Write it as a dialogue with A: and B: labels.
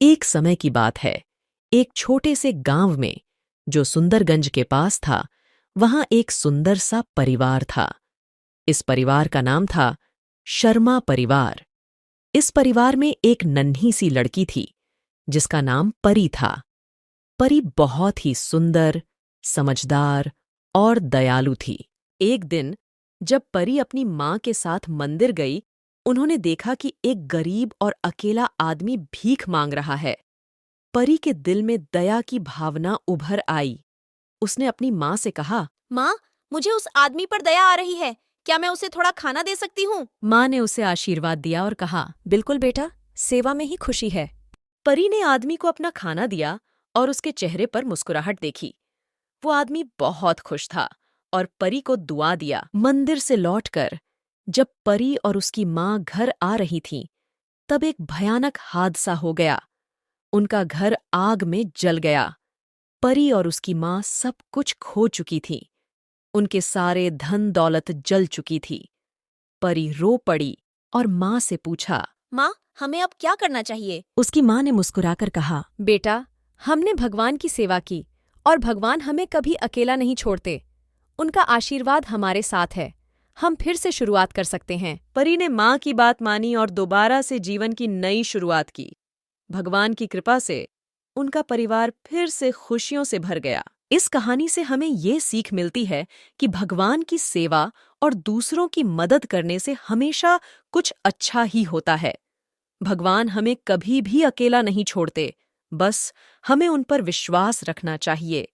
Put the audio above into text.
A: एक समय की बात है। एक छोटे से गांव में, जो सुंदरगंज के पास था, वहां एक सुंदर सा परिवार था। इस परिवार का नाम था शर्मा परिवार। इस परिवार में एक नन्ही सी लड़की थी, जिसका नाम परी था। परी बहुत ही सुंदर, समझदार और दयालु थी। एक दिन जब परी अपनी माँ के साथ मंदिर गई, उन्होंने देखा कि एक गरीब और अकेला आदमी भीख मांग रहा है। परी के दिल में दया की भावना उभर आई। उसने अपनी माँ से कहा,
B: माँ, मुझे उस आदमी पर दया आ रही है। क्या मैं उसे थोड़ा खाना दे सकती हूँ?
A: माँ ने उसे आशीर्वाद दिया और कहा,
B: बिल्कुल बेटा, सेवा में ही खुशी है।
A: परी ने आदमी को अपना खाना दिया और उसके चेहरे पर मुस्कुराहट देखी। वो आदमी बहुत खुश था और परी को दुआ दिया। मंदिर से लौटकर जब परी और उसकी माँ घर आ रही थीं, तब एक भयानक हादसा हो गया। उनका घर आग में जल गया। परी और उसकी माँ सब कुछ खो चुकी थी। उनके सारे धन दौलत जल चुकी थी। परी रो पड़ी और माँ से पूछा।
B: माँ, हमें अब क्या करना चाहिए?
A: उसकी माँ ने मुस्कुराकर कहा,
B: बेटा, हमने भगवान की सेवा की और भगवान हमें कभी अकेला नहीं छोड़ते। उनका आशीर्वाद हमारे साथ है। हम फिर से शुरुआत कर सकते हैं।
A: परी ने माँ की बात मानी और दोबारा से जीवन की नई शुरुआत की। भगवान की कृपा से उनका परिवार फिर से खुशियों से भर गया। इस कहानी से हमें ये सीख मिलती है कि भगवान की सेवा और दूसरों की मदद करने से हमेशा कुछ अच्छा ही होता है। भगवान हमें कभी भी अकेला नहीं छोड़ते, बस हमें उन पर विश्वास रखना चाहिए।